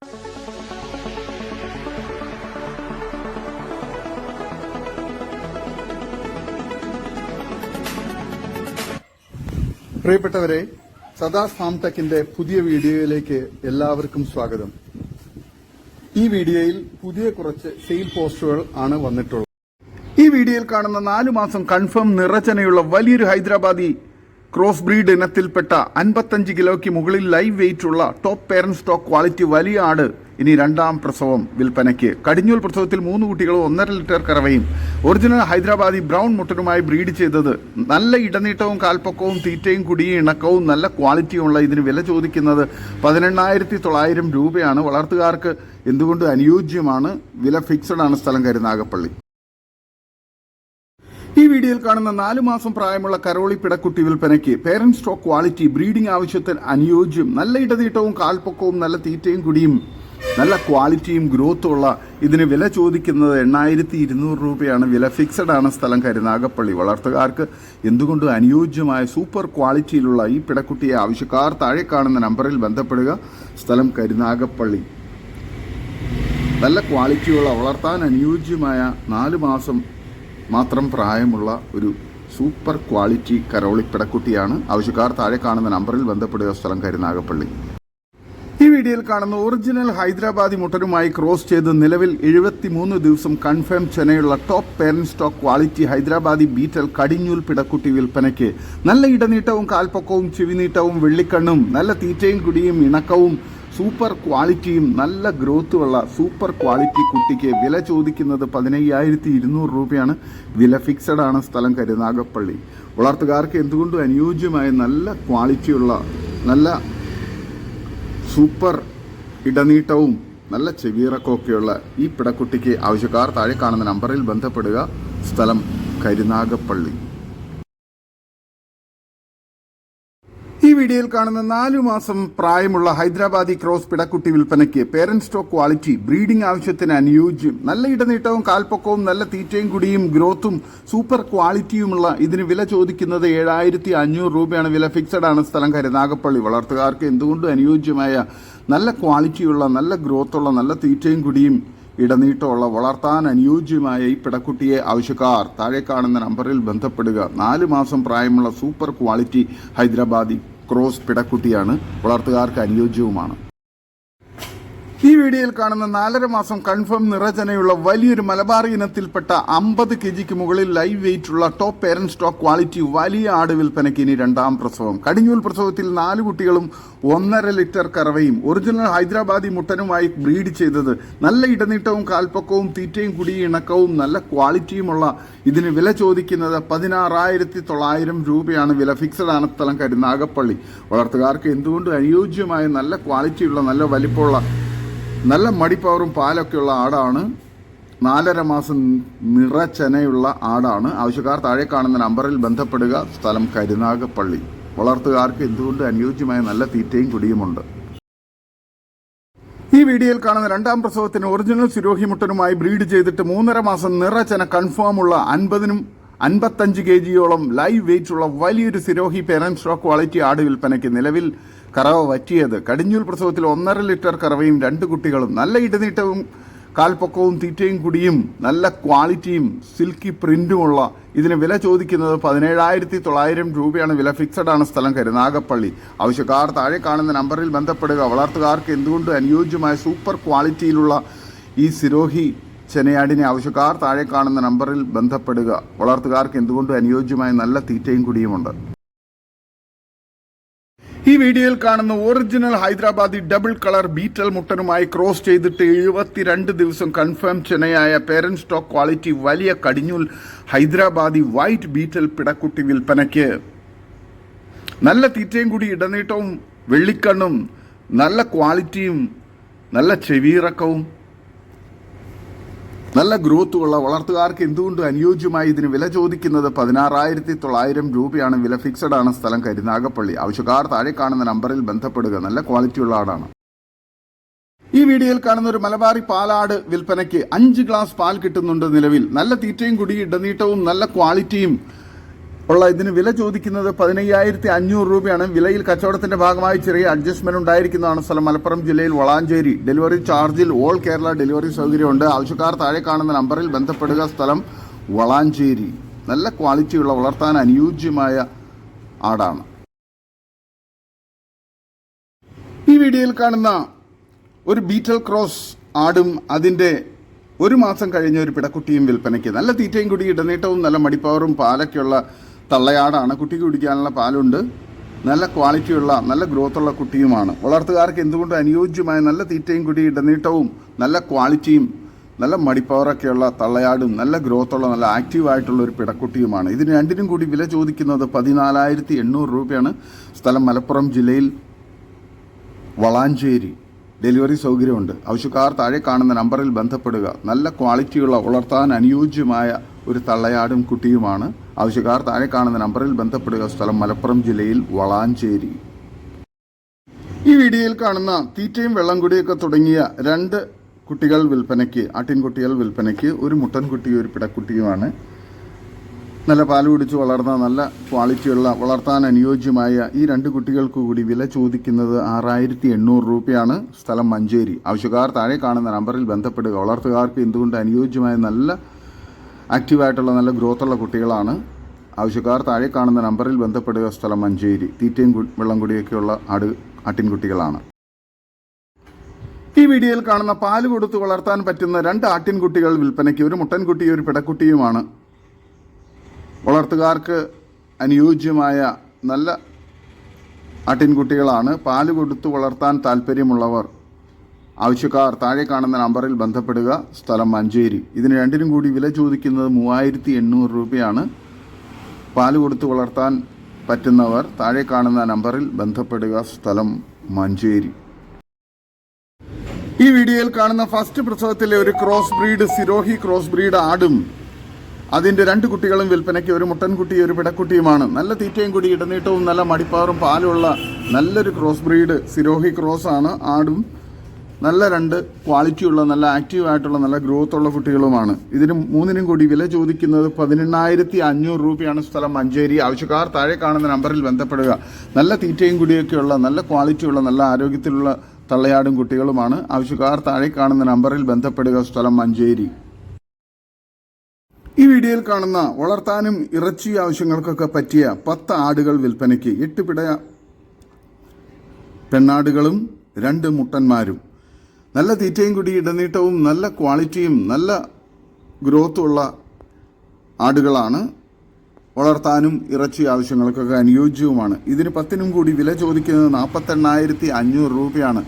പ്രിയപ്പെട്ടവരെ, സദാസ് ഫാം ടെക്കിന്റെ പുതിയ വീഡിയോയിലേക്ക് എല്ലാവർക്കും സ്വാഗതം. ഈ വീഡിയോയിൽ പുതിയ കുറച്ച് സെയിൽ പോസ്റ്റുകൾ ആണ് വന്നിട്ടുള്ളത്. ഈ വീഡിയോയിൽ കാണുന്ന 4 മാസം കൺഫേം നിറചനയുള്ള വലിയൊരു ഹൈദരാബാദി ക്രോസ് ബ്രീഡ് ഇനത്തിൽപ്പെട്ട 55 കിലോയ്ക്ക് മുകളിൽ ലൈവ് വെയിറ്റ് ഉള്ള ടോപ്പ് പേരന്റ് സ്റ്റോക്ക് ക്വാളിറ്റി വലിയ ആട് ഇനി 2ാം പ്രസവം വിൽപ്പനയ്ക്ക്. കടിഞ്ഞൂൽ പ്രസവത്തിൽ 3 കുട്ടികളും 1.5 ലിറ്റർ കറവയും ഒറിജിനൽ ഹൈദരാബാദി ബ്രൗൺ മുട്ടനുമായി ബ്രീഡ് ചെയ്തത്. നല്ല ഇടനീട്ടവും കാൽപ്പൊക്കവും തീറ്റയും കുടിയും ഇണക്കവും നല്ല ക്വാളിറ്റിയുമുള്ള ഇതിന് വില ചോദിക്കുന്നത് 18,900 രൂപയാണ്. വളർത്തുകാർക്ക് എന്തുകൊണ്ട് അനുയോജ്യമാണ്. വില ഫിക്സഡ് ആണ്. സ്ഥലം കരുനാഗപ്പള്ളി. ഈ വീഡിയോയിൽ കാണുന്ന 4 മാസം പ്രായമുള്ള കരോളി പിടക്കുട്ടി വിൽപ്പനയ്ക്ക്. പേരന്റ് സ്റ്റോക്ക് ക്വാളിറ്റി, ബ്രീഡിംഗ് ആവശ്യത്തിന് അനുയോജ്യം, നല്ല ഇടനീട്ടവും കാൽപ്പൊക്കവും നല്ല തീറ്റയും കുടിയും നല്ല ക്വാളിറ്റിയും ഗ്രോത്തുമുള്ള ഇതിന് വില ചോദിക്കുന്നത് 8,200 രൂപയാണ്. വില ഫിക്സഡ് ആണ്. സ്ഥലം കരുനാഗപ്പള്ളി. വളർത്തുകാർക്ക് എന്തുകൊണ്ട് അനുയോജ്യമായ സൂപ്പർ ക്വാളിറ്റിയിലുള്ള ഈ പിടക്കുട്ടിയെ ആവശ്യക്കാർ താഴെ കാണുന്ന നമ്പറിൽ ബന്ധപ്പെടുക. സ്ഥലം കരുനാഗപ്പള്ളി. നല്ല ക്വാളിറ്റിയുള്ള വളർത്താൻ അനുയോജ്യമായ 4 മാസം മാത്രം പ്രായമുള്ള ഒരു സൂപ്പർ ക്വാളിറ്റി കരോളി പിടക്കുട്ടിയാണ്. ആവശ്യക്കാർ താഴെ കാണുന്ന നമ്പറിൽ ബന്ധപ്പെടുക. സ്ഥലം കരുനാഗപ്പള്ളി. ഈ വീഡിയോയിൽ കാണുന്ന ഒറിജിനൽ ഹൈദരാബാദി മുട്ടനുമായി ക്രോസ് ചെയ്ത് നിലവിൽ 73 ദിവസം കൺഫേം ചെനയുള്ള top parent stock quality Hyderabadi Beetal കടിഞ്ഞൂൽ പിടക്കുട്ടി വിൽപ്പനയ്ക്ക്. നല്ല ഇടനീട്ടവും കാൽപ്പൊക്കവും ചെവിനീട്ടവും വെള്ളിക്കണ്ണും നല്ല തീറ്റയും കുടിയും ഇണക്കവും സൂപ്പർ ക്വാളിറ്റിയും നല്ല ഗ്രോത്തുമുള്ള സൂപ്പർ ക്വാളിറ്റി കുട്ടിക്ക് വില ചോദിക്കുന്നത് 15,200 രൂപയാണ്. വില ഫിക്സഡ് ആണ്. സ്ഥലം കരുനാഗപ്പള്ളി. വളർത്തുകാർക്ക് എന്തുകൊണ്ടും അനുയോജ്യമായ നല്ല ക്വാളിറ്റിയുള്ള നല്ല സൂപ്പർ ഇടനീട്ടവും നല്ല ചെവിയിറക്കമൊക്കെയുള്ള ഈ പിടക്കുട്ടിക്ക് ആവശ്യക്കാർ താഴെ കാണുന്ന നമ്പറിൽ ബന്ധപ്പെടുക. സ്ഥലം കരുനാഗപ്പള്ളി. ഈ വീഡിയോയിൽ കാണുന്ന 4 മാസം പ്രായമുള്ള ഹൈദരാബാദി ക്രോസ് പിടക്കുട്ടി വിൽപ്പനയ്ക്ക്. പേരന്റ് സ്റ്റോക്ക് ക്വാളിറ്റി, ബ്രീഡിംഗ് ആവശ്യത്തിന് അനുയോജ്യം, നല്ല ഇടനീട്ടവും കാൽപ്പൊക്കവും നല്ല തീറ്റയും കുടിയും ഗ്രോത്തും സൂപ്പർ ക്വാളിറ്റിയുമുള്ള ഇതിന് വില ചോദിക്കുന്നത് 7,500 രൂപയാണ്. വില ഫിക്സഡ് ആണ്. സ്ഥലം കരുനാഗപ്പള്ളി. വളർത്തുകാർക്ക് എന്തുകൊണ്ടും അനുയോജ്യമായ നല്ല ക്വാളിറ്റിയുള്ള നല്ല ഗ്രോത്തുള്ള നല്ല തീറ്റയും കുടിയും ഇടനീട്ടമുള്ള വളർത്താൻ അനുയോജ്യമായ ഈ പിടക്കുട്ടിയെ ആവശ്യക്കാർ താഴെ കാണുന്ന നമ്പറിൽ ബന്ധപ്പെടുക. 4 മാസം പ്രായമുള്ള സൂപ്പർ ക്വാളിറ്റി ഹൈദരാബാദി ക്രോസ് പിടക്കുട്ടിയാണ്. വളർത്തുകാർക്ക് അനുയോജ്യവുമാണ്. ഈ വീഡിയോയിൽ കാണുന്ന 4.5 മാസം കൺഫേം നിറചനയുള്ള വലിയൊരു മലബാർ ഇനത്തിൽപ്പെട്ട 50 kgക്ക് മുകളിൽ ലൈവ് വെയിറ്റ് ഉള്ള ടോപ്പ് പേരന്റ് സ്റ്റോക്ക് ക്വാളിറ്റി വലിയ ആട് വിൽപ്പനയ്ക്ക് ഇനി 2ാം പ്രസവം. കടിഞ്ഞൂൽ പ്രസവത്തിൽ 4 കുട്ടികളും 1.5 ലിറ്റർ കറവയും ഒറിജിനൽ ഹൈദരാബാദി മുട്ടനുമായി ബ്രീഡ് ചെയ്തത്. നല്ല ഇടനീട്ടവും കാൽപ്പൊക്കവും തീറ്റയും കുടിയും ഇണക്കവും നല്ല ക്വാളിറ്റിയുമുള്ള ഇതിന് വില ചോദിക്കുന്നത് 16,900 രൂപയാണ്. വില ഫിക്സഡ് ആണ്. സ്ഥലം കരുനാഗപ്പള്ളി. വളർത്തുകാർക്ക് എന്തുകൊണ്ട് അനുയോജ്യമായ നല്ല ക്വാളിറ്റിയുള്ള നല്ല വലിപ്പമുള്ള നല്ല മടിപ്പവറും പാലൊക്കെയുള്ള ആടാണ്. 4.5 മാസം നിറച്ചനയുള്ള ആടാണ്. ആവശ്യക്കാർ താഴെ കാണുന്ന നമ്പറിൽ ബന്ധപ്പെടുക. സ്ഥലം കരുനാഗപ്പള്ളി. വളർത്തുകാർക്ക് എന്തുകൊണ്ട് അനുയോജ്യമായ നല്ല തീറ്റയും കുടിയുമുണ്ട്. ഈ വീഡിയോയിൽ കാണുന്ന 2ാം പ്രസവത്തിന് ഒറിജിനൽ സിരോഹി മുട്ടനുമായി ബ്രീഡ് ചെയ്തിട്ട് 3.5 മാസം നിറച്ചന കൺഫേമുള്ള 55 kgയോളം ലൈവ് വെയിറ്റ് ഉള്ള വലിയൊരു സിരോഹി പേരന്റ് സ്റ്റോക്ക് ക്വാളിറ്റി ആട് വിൽപ്പനയ്ക്ക്. നിലവിൽ കറവ വറ്റിയത്. കടിഞ്ഞൂൽ പ്രസവത്തിൽ 1.5 ലിറ്റർ കറവയും 2 കുട്ടികളും നല്ല ഇടനീട്ടവും കാൽപ്പൊക്കവും തീറ്റയും കുടിയും നല്ല ക്വാളിറ്റിയും സിൽക്കി പ്രിന്റുമുള്ള ഇതിന് വില ചോദിക്കുന്നത് 17,900 രൂപയാണ്. വില ഫിക്സഡ് ആണ്. സ്ഥലം കരുനാഗപ്പള്ളി. ആവശ്യക്കാർ താഴെ കാണുന്ന നമ്പറിൽ ബന്ധപ്പെടുക. വളർത്തുകാർക്ക് എന്തുകൊണ്ട് അനുയോജ്യമായ സൂപ്പർ ക്വാളിറ്റിയിലുള്ള ഈ സിരോഹി ചെനയാടിനെ ആവശ്യക്കാർ താഴെ കാണുന്ന നമ്പറിൽ ബന്ധപ്പെടുക. വളർത്തുകാർക്ക് എന്തുകൊണ്ട് അനുയോജ്യമായ നല്ല തീറ്റയും കുടിയുമുണ്ട്. ഈ വീഡിയോയിൽ കാണുന്ന original Hyderabadi double colour Beetal മുട്ടനുമായി ക്രോസ് ചെയ്തിട്ട് 72 ദിവസം കൺഫേം ചെനയായ പേരന്റ് സ്റ്റോക്ക് ക്വാളിറ്റി വലിയ കടിഞ്ഞൂൽ ഹൈദരാബാദി വൈറ്റ് ബീറ്റൽ പിടക്കുട്ടി വിൽപ്പനയ്ക്ക്. നല്ല തീറ്റയും കൂടി ഇടനീട്ടവും വെള്ളിക്കണ്ണും നല്ല ക്വാളിറ്റിയും നല്ല ചെവിയിറക്കവും നല്ല ഗ്രോത്തുമുള്ള വളർത്തുകാർക്ക് എന്തുകൊണ്ട് അനുയോജ്യമായി ഇതിന് വില ചോദിക്കുന്നത് 16,900 രൂപയാണ്. വില ഫിക്സഡ് ആണ്. സ്ഥലം കരുനാഗപ്പള്ളി. ആവശ്യക്കാർ താഴെ കാണുന്ന നമ്പറിൽ ബന്ധപ്പെടുക. നല്ല ക്വാളിറ്റിയുള്ള ആടാണ്. ഈ വീഡിയോയിൽ കാണുന്ന ഒരു മലബാറി പാലാട് വിൽപ്പനയ്ക്ക്. 5 ഗ്ലാസ് പാൽ കിട്ടുന്നുണ്ട് നിലവിൽ. നല്ല തീറ്റയും കുടി ഇടനീട്ടവും നല്ല ക്വാളിറ്റിയും ഉള്ള ഇതിന് വില ചോദിക്കുന്നത് 15,500 രൂപയാണ്. വിലയിൽ കച്ചവടത്തിന്റെ ഭാഗമായി ചെറിയ അഡ്ജസ്റ്റ്മെന്റ് ഉണ്ടായിരിക്കുന്നതാണ്. സ്ഥലം മലപ്പുറം ജില്ലയിൽ വളാഞ്ചേരി. ഡെലിവറി ചാർജിൽ ഓൾ കേരള ഡെലിവറി സൗകര്യമുണ്ട്. ആവശ്യക്കാർ താഴെ കാണുന്ന നമ്പറിൽ ബന്ധപ്പെടുക. സ്ഥലം വളാഞ്ചേരി. നല്ല ക്വാളിറ്റിയുള്ള വളർത്താൻ അനുയോജ്യമായ ആടാണ്. ഈ വീഡിയോയിൽ കാണുന്ന ഒരു ബീറ്റൽ ക്രോസ് ആടും അതിൻ്റെ 1 മാസം കഴിഞ്ഞ ഒരു പിടക്കുട്ടിയും വിൽപ്പനയ്ക്ക്. നല്ല തീറ്റയും കൂടി ഇടനീട്ടവും നല്ല മടിപ്പവറും പാലൊക്കെയുള്ള തള്ളയാടാണ്. കുട്ടിക്ക് കുടിക്കാനുള്ള പാലുണ്ട്. നല്ല ക്വാളിറ്റിയുള്ള നല്ല ഗ്രോത്തുള്ള കുട്ടിയുമാണ്. വളർത്തുകാർക്ക് എന്തുകൊണ്ടും അനുയോജ്യമായ നല്ല തീറ്റയും കൂടി ഇടനീട്ടവും നല്ല ക്വാളിറ്റിയും നല്ല മടിപ്പവറൊക്കെയുള്ള തള്ളയാടും നല്ല ഗ്രോത്തുള്ള നല്ല ആക്റ്റീവായിട്ടുള്ള ഒരു പിടക്കുട്ടിയുമാണ്. ഇതിന് രണ്ടിനും കൂടി വില ചോദിക്കുന്നത് 14,800 രൂപയാണ്. സ്ഥലം മലപ്പുറം ജില്ലയിൽ വളാഞ്ചേരി. ഡെലിവറി സൗകര്യമുണ്ട്. ആവശ്യക്കാർ താഴെ കാണുന്ന നമ്പറിൽ ബന്ധപ്പെടുക. നല്ല ക്വാളിറ്റിയുള്ള വളർത്താൻ അനുയോജ്യമായ ഒരു തള്ളയാടും കുട്ടിയുമാണ്. ആവശ്യക്കാർ താഴെ കാണുന്ന നമ്പറിൽ ബന്ധപ്പെടുക. സ്ഥലം മലപ്പുറം ജില്ലയിൽ വളാഞ്ചേരി. ഈ വീഡിയോയിൽ കാണുന്ന തീറ്റയും വെള്ളം കുടിയൊക്കെ തുടങ്ങിയ 2 കുട്ടികൾ വിൽപ്പനയ്ക്ക്, ആട്ടിൻകുട്ടികൾ വിൽപ്പനയ്ക്ക്. ഒരു മുട്ടൻകുട്ടി ഒരു പിടക്കുട്ടിയുമാണ്. നല്ല പാൽ കുടിച്ച് വളർന്ന നല്ല ക്വാളിറ്റിയുള്ള വളർത്താൻ അനുയോജ്യമായ ഈ 2 കുട്ടികൾക്ക് കൂടി വില ചോദിക്കുന്നത് 6,800 രൂപയാണ്. സ്ഥലം മഞ്ചേരി. ആവശ്യക്കാർ താഴെ കാണുന്ന നമ്പറിൽ ബന്ധപ്പെടുക. വളർത്തുകാർക്ക് എന്തുകൊണ്ട് അനുയോജ്യമായ നല്ല ആക്റ്റീവായിട്ടുള്ള നല്ല ഗ്രോത്തുള്ള കുട്ടികളാണ്. ആവശ്യക്കാർ താഴെ കാണുന്ന നമ്പറിൽ ബന്ധപ്പെടുക. സ്ഥലം മഞ്ചേരി. തീറ്റയും വെള്ളം കുടിയൊക്കെയുള്ള ആട്ടിൻകുട്ടികളാണ്. ഈ വീഡിയോയിൽ കാണുന്ന പാല് കൊടുത്ത് വളർത്താൻ പറ്റുന്ന 2 ആട്ടിൻകുട്ടികൾ വിൽപ്പനയ്ക്ക്. ഒരു മുട്ടൻകുട്ടി ഒരു പിടക്കുട്ടിയുമാണ്. വളർത്തുകാർക്ക് അനുയോജ്യമായ നല്ല ആട്ടിൻകുട്ടികളാണ്. പാല് കൊടുത്തു വളർത്താൻ താല്പര്യമുള്ളവർ ആവശ്യക്കാർ താഴെ കാണുന്ന നമ്പറിൽ ബന്ധപ്പെടുക. സ്ഥലം മഞ്ചേരി. ഇതിന് രണ്ടിനും കൂടി വില ചോദിക്കുന്നത് 3,800 രൂപയാണ്. പാല് കൊടുത്തു വളർത്താൻ പറ്റുന്നവർ താഴെ കാണുന്ന നമ്പറിൽ ബന്ധപ്പെടുക. സ്ഥലം മഞ്ചേരി. ഈ വീഡിയോയിൽ കാണുന്ന ഫസ്റ്റ് പ്രസവത്തിലെ ഒരു cross breed Sirohi cross breed ആടും അതിൻ്റെ 2 കുട്ടികളും വിൽപ്പനയ്ക്ക്. ഒരു മുട്ടൻകുട്ടി ഒരു പിടക്കുട്ടിയുമാണ്. നല്ല തീറ്റയും കൂടി ഇടനീട്ടവും നല്ല മടിപ്പാറും പാലുള്ള നല്ലൊരു ക്രോസ് ബ്രീഡ് സിരോഹി ക്രോസ് ആണ്. ആടും നല്ല 2 ക്വാളിറ്റിയുള്ള നല്ല ആക്റ്റീവായിട്ടുള്ള നല്ല ഗ്രോത്തുള്ള കുട്ടികളുമാണ്. ഇതിന് 3നും കൂടി വില ചോദിക്കുന്നത് 18,500 രൂപയാണ്. സ്ഥലം മഞ്ചേരി. ആവശ്യക്കാർ താഴെ കാണുന്ന നമ്പറിൽ ബന്ധപ്പെടുക. നല്ല തീറ്റയും കൂടിയൊക്കെയുള്ള നല്ല ക്വാളിറ്റിയുള്ള നല്ല ആരോഗ്യത്തിലുള്ള തള്ളയാടും കുട്ടികളുമാണ്. ആവശ്യക്കാർ താഴെ കാണുന്ന നമ്പറിൽ ബന്ധപ്പെടുക. സ്ഥലം മഞ്ചേരി. ഈ വീഡിയോയിൽ കാണുന്ന വളർത്താനും ഇറച്ചി ആവശ്യങ്ങൾക്കൊക്കെ പറ്റിയ 10 ആടുകൾ വിൽപ്പനയ്ക്ക്. 8 പിട പെണ്ണാടുകളും 2 മുട്ടന്മാരും. നല്ല തീറ്റയും കൂടി ഇടനീട്ടവും നല്ല ക്വാളിറ്റിയും നല്ല ഗ്രോത്തുള്ള ആടുകളാണ്. വളർത്താനും ഇറച്ചി ആവശ്യങ്ങൾക്കൊക്കെ അനുയോജ്യവുമാണ്. ഇതിന് 10നും കൂടി വില ചോദിക്കുന്നത് 48,500 രൂപയാണ്.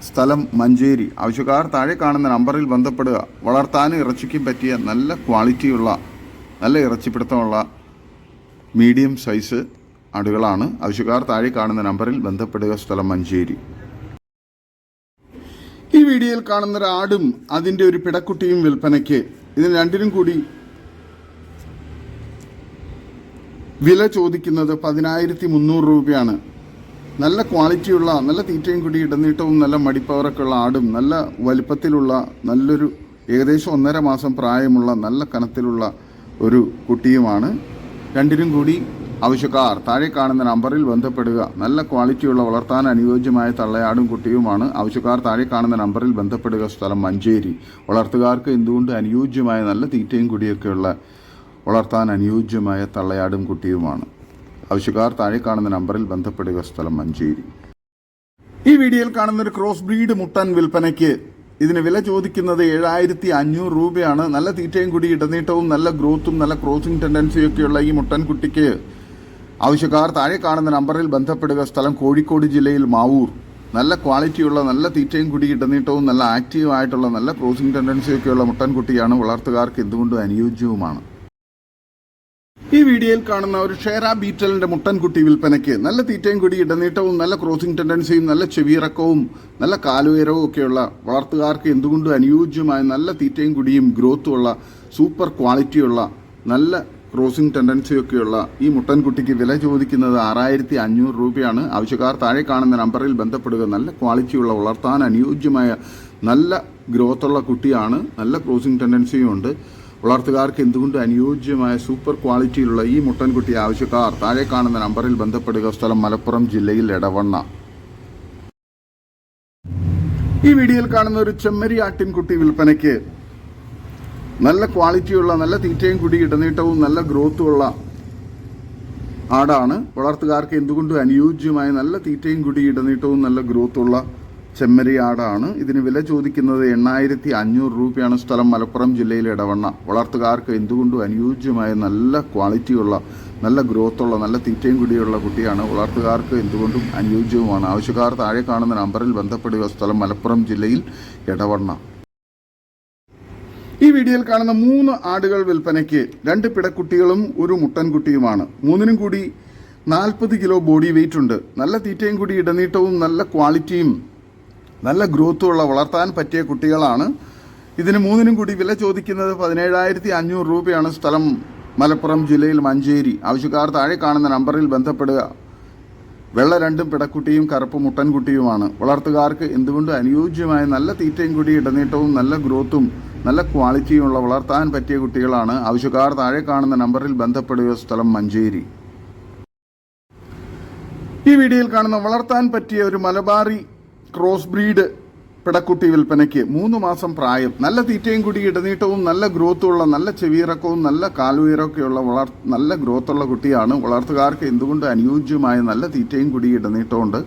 സ്ഥലം മഞ്ചേരി. ആവശ്യക്കാർ താഴെ കാണുന്ന നമ്പറിൽ ബന്ധപ്പെടുക. വളർത്താനും ഇറച്ചിക്കും പറ്റിയ നല്ല ക്വാളിറ്റിയുള്ള നല്ല ഇറച്ചിപ്പിടുത്തമുള്ള മീഡിയം സൈസ് ആടുകളാണ്. ആവശ്യക്കാർ താഴെ കാണുന്ന നമ്പറിൽ ബന്ധപ്പെടുക. സ്ഥലം മഞ്ചേരി. ഈ വീഡിയോയിൽ കാണുന്ന ഒരു ആടും അതിൻ്റെ ഒരു പിടക്കുട്ടിയും വിൽപ്പനയ്ക്ക്. ഇതിന് രണ്ടിനും കൂടി വില ചോദിക്കുന്നത് 10,300 രൂപയാണ്. നല്ല ക്വാളിറ്റിയുള്ള നല്ല തീറ്റയും കൂടി ഇടനീട്ടവും നല്ല മടിപ്പവറൊക്കെ ഉള്ള ആടും നല്ല വലിപ്പത്തിലുള്ള നല്ലൊരു ഏകദേശം 1.5 മാസം പ്രായമുള്ള നല്ല കനത്തിലുള്ള ഒരു കുട്ടിയുമാണ്. രണ്ടിനും കൂടി ആവശ്യക്കാർ താഴെ കാണുന്ന നമ്പറിൽ ബന്ധപ്പെടുക. നല്ല ക്വാളിറ്റിയുള്ള വളർത്താൻ അനുയോജ്യമായ തള്ളയാടും കുട്ടിയുമാണ്. ആവശ്യക്കാർ താഴെ കാണുന്ന നമ്പറിൽ ബന്ധപ്പെടുക. സ്ഥലം മഞ്ചേരി. വളർത്തുകാർക്ക് എന്തുകൊണ്ട് അനുയോജ്യമായ നല്ല തീറ്റയും കൂടിയൊക്കെയുള്ള വളർത്താൻ അനുയോജ്യമായ തള്ളയാടും കുട്ടിയുമാണ്. ആവശ്യക്കാർ താഴെ കാണുന്ന നമ്പറിൽ ബന്ധപ്പെടുക. സ്ഥലം മഞ്ചേരി. ഈ വീഡിയോയിൽ കാണുന്ന ഒരു ക്രോസ് ബ്രീഡ് മുട്ടൻ വിൽപ്പനയ്ക്ക്. ഇതിന് വില ചോദിക്കുന്നത് 7,500 രൂപയാണ്. നല്ല തീറ്റയും കൂടി ഇടനീട്ടവും നല്ല ഗ്രോത്തും നല്ല ക്രോസിംഗ് ടെൻഡൻസിയൊക്കെയുള്ള ഈ മുട്ടൻകുട്ടിക്ക് ആവശ്യക്കാർ താഴെ കാണുന്ന നമ്പറിൽ ബന്ധപ്പെടുക. സ്ഥലം കോഴിക്കോട് ജില്ലയിൽ മാവൂർ. നല്ല ക്വാളിറ്റിയുള്ള നല്ല തീറ്റയും കൂടി ഇടനീട്ടവും നല്ല ആക്റ്റീവായിട്ടുള്ള നല്ല ക്രോസിംഗ് ടെൻഡൻസിയൊക്കെയുള്ള മുട്ടൻകുട്ടിയാണ്. വളർത്തുകാർക്ക് എന്തുകൊണ്ടും അനുയോജ്യവുമാണ്. ഈ വീഡിയോയിൽ കാണുന്ന ഒരു ഷേറ ബീറ്റലിന്റെ മുട്ടൻകുട്ടി വിൽപ്പനയ്ക്ക്. നല്ല തീറ്റയും കൂടി ഇടനീട്ടവും നല്ല ക്രോസിംഗ് ടെൻഡൻസിയും നല്ല ചെവിയിറക്കവും നല്ല കാലുയരവും ഒക്കെയുള്ള വളർത്തുകാർക്ക് എന്തുകൊണ്ടും അനുയോജ്യമായ നല്ല തീറ്റയും കൂടിയും ഗ്രോത്തുമുള്ള സൂപ്പർ ക്വാളിറ്റിയുള്ള നല്ല ക്രോസിംഗ് ടെൻഡൻസിയൊക്കെയുള്ള ഈ മുട്ടൻകുട്ടിക്ക് വില ചോദിക്കുന്നത് 6,500 രൂപയാണ്. ആവശ്യക്കാർ താഴെ കാണുന്ന നമ്പറിൽ ബന്ധപ്പെടുക. നല്ല ക്വാളിറ്റിയുള്ള വളർത്താൻ അനുയോജ്യമായ നല്ല ഗ്രോത്തുള്ള കുട്ടിയാണ്. നല്ല ക്രോസിംഗ് ടെൻഡൻസിയും ഉണ്ട്. വളർത്തുകാർക്ക് എന്തുകൊണ്ട് അനുയോജ്യമായ സൂപ്പർ ക്വാളിറ്റിയിലുള്ള ഈ മുട്ടൻകുട്ടി ആവശ്യക്കാർ താഴെ കാണുന്ന നമ്പറിൽ ബന്ധപ്പെടുക. സ്ഥലം മലപ്പുറം ജില്ലയിൽ എടവണ്ണ. ഈ വീഡിയോയിൽ കാണുന്ന ഒരു ചെമ്മരി ആട്ടിൻകുട്ടി വിൽപ്പനയ്ക്ക്. നല്ല ക്വാളിറ്റിയുള്ള, നല്ല തീറ്റയും കുടി ഇടനീട്ടവും നല്ല ഗ്രോത്തുമുള്ള ആടാണ്. വളർത്തുകാർക്ക് എന്തുകൊണ്ടും അനുയോജ്യമായ നല്ല തീറ്റയും കുടി ഇടനീട്ടവും നല്ല ഗ്രോത്തുള്ള ചെമ്മരി ആടാണ്. ഇതിന് വില ചോദിക്കുന്നത് 8500 രൂപയാണ്. സ്ഥലം മലപ്പുറം ജില്ലയിലെ എടവണ്ണ. വളർത്തുകാർക്ക് എന്തുകൊണ്ടും അനുയോജ്യമായ നല്ല ക്വാളിറ്റിയുള്ള, നല്ല ഗ്രോത്തുള്ള, നല്ല തീറ്റയും കുടിയുള്ള കുട്ടിയാണ്. വളർത്തുകാർക്ക് എന്തുകൊണ്ടും അനുയോജ്യവുമാണ്. ആവശ്യക്കാർ താഴെ കാണുന്ന നമ്പറിൽ ബന്ധപ്പെടുക. സ്ഥലം മലപ്പുറം ജില്ലയിൽ എടവണ്ണ. ഈ വീഡിയോയിൽ കാണുന്ന 3 ആടുകൾ വിൽപ്പനയ്ക്ക്. 2 പിടക്കുട്ടികളും ഒരു മുട്ടൻകുട്ടിയുമാണ്. 3നും കൂടി 40 കിലോ ബോഡി വെയിറ്റ് ഉണ്ട്. നല്ല തീറ്റയും കൂടി ഇടനീട്ടവും നല്ല ക്വാളിറ്റിയും നല്ല ഗ്രോത്തുമുള്ള വളർത്താൻ പറ്റിയ കുട്ടികളാണ്. ഇതിന് 3നും കൂടി വില ചോദിക്കുന്നത് 17500 രൂപയാണ്. സ്ഥലം മലപ്പുറം ജില്ലയിൽ മഞ്ചേരി. ആവശ്യക്കാർ താഴെ കാണുന്ന നമ്പറിൽ ബന്ധപ്പെടുക. വെള്ള 2 പിടക്കുട്ടിയും കറുപ്പ് മുട്ടൻകുട്ടിയുമാണ്. വളർത്തുകാർക്ക് എന്തുകൊണ്ട് അനുയോജ്യമായ നല്ല തീറ്റയും കൂടി ഇടനീട്ടവും നല്ല ഗ്രോത്തും നല്ല ക്വാളിറ്റിയുമുള്ള വളർത്താൻ പറ്റിയ കുട്ടികളാണ്. ആവശ്യക്കാർ താഴെ കാണുന്ന നമ്പറിൽ ബന്ധപ്പെടുക. സ്ഥലം മഞ്ചേരി. ഈ വീഡിയോയിൽ കാണുന്ന വളർത്താൻ പറ്റിയ ഒരു മലബാറി ക്രോസ് ബ്രീഡ് പിടക്കുട്ടി വിൽപ്പനയ്ക്ക്. 3 മാസം പ്രായം. നല്ല തീറ്റയും കൂടി ഇടനീട്ടവും നല്ല ഗ്രോത്തുള്ള, നല്ല ചെവിയിറക്കവും നല്ല കാലുയരമൊക്കെയുള്ള നല്ല ഗ്രോത്തുള്ള കുട്ടിയാണ്. വളർത്തുകാർക്ക് എന്തുകൊണ്ട് അനുയോജ്യമായ നല്ല തീറ്റയും കൂടി ഇടനീട്ടമുണ്ട്.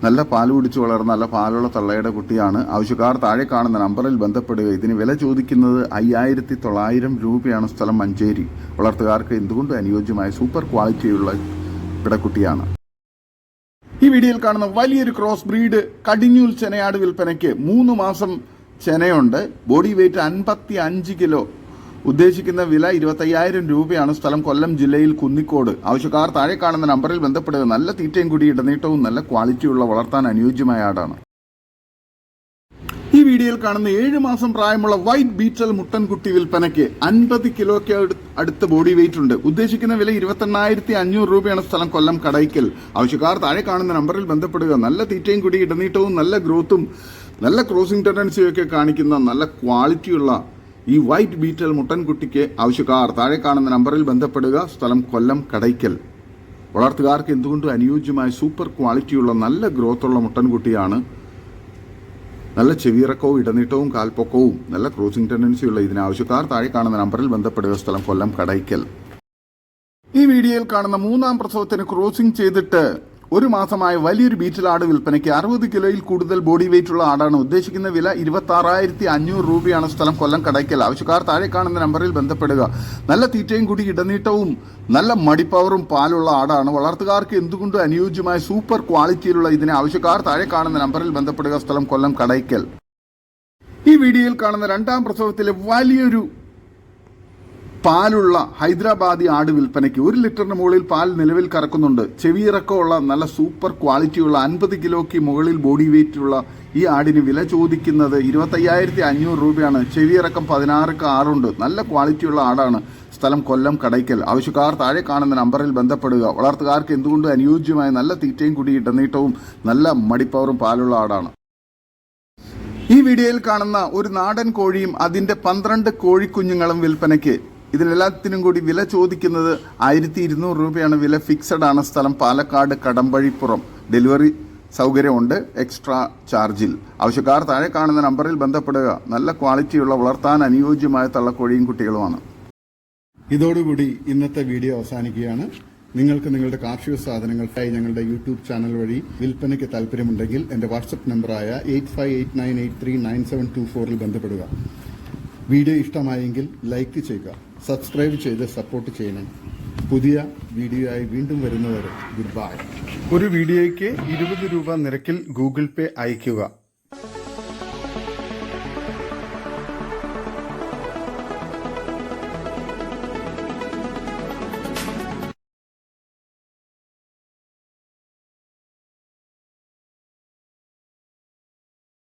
നല്ല പാൽ കുടിച്ച് വളർന്ന നല്ല പാലുള്ള തള്ളയുടെ കുട്ടിയാണ്. ആവശ്യക്കാർ താഴെ കാണുന്ന നമ്പറിൽ ബന്ധപ്പെടുക. ഇതിന് വില ചോദിക്കുന്നത് 5900 രൂപയാണ്. സ്ഥലം മഞ്ചേരി. വളർത്തുകാർക്ക് എന്തുകൊണ്ട് അനുയോജ്യമായ സൂപ്പർ ക്വാളിറ്റിയുള്ള പിടക്കുട്ടിയാണ്. ഈ വീഡിയോയിൽ കാണുന്ന വലിയൊരു ക്രോസ് ബ്രീഡ് കടിഞ്ഞൂൽ ചെനയാട് വിൽപ്പനയ്ക്ക്. 3 മാസം ചെനയുണ്ട്. Body weight 55 kilo. ഉദ്ദേശിക്കുന്ന വില 25000 രൂപയാണ്. സ്ഥലം കൊല്ലം ജില്ലയിൽ കുന്നിക്കോട്. ആവശ്യക്കാർ താഴെ കാണുന്ന നമ്പറിൽ ബന്ധപ്പെടുക. നല്ല തീറ്റയും കൂടി ഇടനീട്ടവും നല്ല ക്വാളിറ്റിയുള്ള വളർത്താൻ അനുയോജ്യമായ ആടാണ്. ഈ വീഡിയോയിൽ കാണുന്ന 7 മാസം പ്രായമുള്ള വൈറ്റ് ബീറ്റൽ മുട്ടൻകുട്ടി വിൽപ്പനയ്ക്ക്. 50 കിലോയ്ക്ക് അടുത്ത ബോഡി വെയിറ്റ് ഉണ്ട്. ഉദ്ദേശിക്കുന്ന വില 28500 രൂപയാണ്. സ്ഥലം കൊല്ലം കടയ്ക്കൽ. ആവശ്യക്കാർ താഴെ കാണുന്ന നമ്പറിൽ ബന്ധപ്പെടുക. നല്ല തീറ്റയും കൂടി ഇടനീട്ടവും നല്ല ഗ്രോത്തും നല്ല ക്രോസിംഗ് ടെൻഡൻസിയൊക്കെ കാണിക്കുന്ന നല്ല ക്വാളിറ്റിയുള്ള ഈ വൈറ്റ് ബീറ്റൽ മുട്ടൻകുട്ടിക്ക് ആവശ്യക്കാർ താഴെ കാണുന്ന നമ്പറിൽ ബന്ധപ്പെടുക. സ്ഥലം കൊല്ലം കടയ്ക്കൽ. വളർത്തുകാർക്ക് എന്തുകൊണ്ടും അനുയോജ്യമായ സൂപ്പർ ക്വാളിറ്റിയുള്ള നല്ല ഗ്രോത്തുള്ള മുട്ടൻകുട്ടിയാണ്. നല്ല ചെവിയിറക്കവും ഇടനീട്ടവും കാൽപ്പൊക്കവും നല്ല ക്രോസിംഗ് ടെൻഡൻസിയുള്ള ഇതിന് ആവശ്യക്കാർ താഴെ കാണുന്ന നമ്പറിൽ ബന്ധപ്പെടുക. സ്ഥലം കൊല്ലം കടയ്ക്കൽ. ഈ വീഡിയോയിൽ കാണുന്ന 3ാം പ്രസവത്തിന് ക്രോസിംഗ് ചെയ്തിട്ട് 1 മാസമായ വലിയൊരു ബീറ്റൽ ആട് വിൽപ്പനയ്ക്ക്. 60 കിലോയിൽ കൂടുതൽ ബോഡി വെയിറ്റ് ഉള്ള ആടാണ്. ഉദ്ദേശിക്കുന്ന വില 26500 രൂപയാണ്. സ്ഥലം കൊല്ലം കടയ്ക്കൽ. ആവശ്യക്കാർ താഴെ കാണുന്ന നമ്പറിൽ ബന്ധപ്പെടുക. നല്ല തീറ്റയും കൂടി ഇടനീട്ടവും നല്ല മടിപ്പവറും പാലുള്ള ആടാണ്. വളർത്തുകാർക്ക് എന്തുകൊണ്ടും അനുയോജ്യമായ സൂപ്പർ ക്വാളിറ്റിയിലുള്ള ഇതിന് ആവശ്യക്കാർ താഴെ കാണുന്ന നമ്പറിൽ ബന്ധപ്പെടുക. സ്ഥലം കൊല്ലം കടയ്ക്കൽ. ഈ വീഡിയോയിൽ കാണുന്ന 2ാം പ്രസവത്തിലെ വലിയൊരു പാലുള്ള ഹൈദരാബാദി ആട് വിൽപ്പനയ്ക്ക്. 1 ലിറ്ററിന് മുകളിൽ പാൽ നിലവിൽ കറക്കുന്നുണ്ട്. ചെവിയിറക്കമുള്ള നല്ല സൂപ്പർ ക്വാളിറ്റിയുള്ള 50 കിലോയ്ക്ക് മുകളിൽ ബോഡി വെയിറ്റുള്ള ഈ ആടിന് വില ചോദിക്കുന്നത് 25500 രൂപയാണ്. ചെവിയിറക്കം 16ക്ക് 6 ഉണ്ട്. നല്ല ക്വാളിറ്റിയുള്ള ആടാണ്. സ്ഥലം കൊല്ലം കടയ്ക്കൽ. ആവശ്യക്കാർ താഴെ കാണുന്ന നമ്പറിൽ ബന്ധപ്പെടുക. വളർത്തുകാർക്ക് എന്തുകൊണ്ട് അനുയോജ്യമായ നല്ല തീറ്റയും കൂടി ഇടനീട്ടവും നല്ല മടിപ്പവറും പാലുള്ള ആടാണ്. ഈ വീഡിയോയിൽ കാണുന്ന ഒരു നാടൻ കോഴിയും അതിന്റെ 12 കോഴിക്കുഞ്ഞുങ്ങളും വിൽപ്പനയ്ക്ക്. ഇതിനെല്ലാത്തിനും കൂടി വില ചോദിക്കുന്നത് 1200 രൂപയാണ്. വില ഫിക്സഡ് ആണ്. സ്ഥലം പാലക്കാട് കടമ്പഴിപ്പുറം. ഡെലിവറി സൗകര്യമുണ്ട് എക്സ്ട്രാ ചാർജിൽ. ആവശ്യക്കാർ താഴെ കാണുന്ന നമ്പറിൽ ബന്ധപ്പെടുക. നല്ല ക്വാളിറ്റിയുള്ള വളർത്താൻ അനുയോജ്യമായ തള്ളക്കോഴിയും കുട്ടികളുമാണ്. ഇതോടുകൂടി ഇന്നത്തെ വീഡിയോ അവസാനിക്കുകയാണ്. നിങ്ങൾക്ക് നിങ്ങളുടെ കാർഷിക സാധനങ്ങൾക്കായി ഞങ്ങളുടെ യൂട്യൂബ് ചാനൽ വഴി വിൽപ്പനയ്ക്ക് താല്പര്യമുണ്ടെങ്കിൽ എൻ്റെ വാട്സപ്പ് നമ്പറായ 8589839724 ബന്ധപ്പെടുക. വീഡിയോ ഇഷ്ടമായെങ്കിൽ ലൈക്ക് ചെയ്യുക, സബ്സ്ക്രൈബ് ചെയ്ത് സപ്പോർട്ട് ചെയ്യണം. പുതിയ വീഡിയോയായി വീണ്ടും വരുന്നവരെ ഗുഡ് ബൈ. ഒരു വീഡിയോയ്ക്ക് 20 രൂപ നിരക്കിൽ ഗൂഗിൾ പേ അയയ്ക്കുക.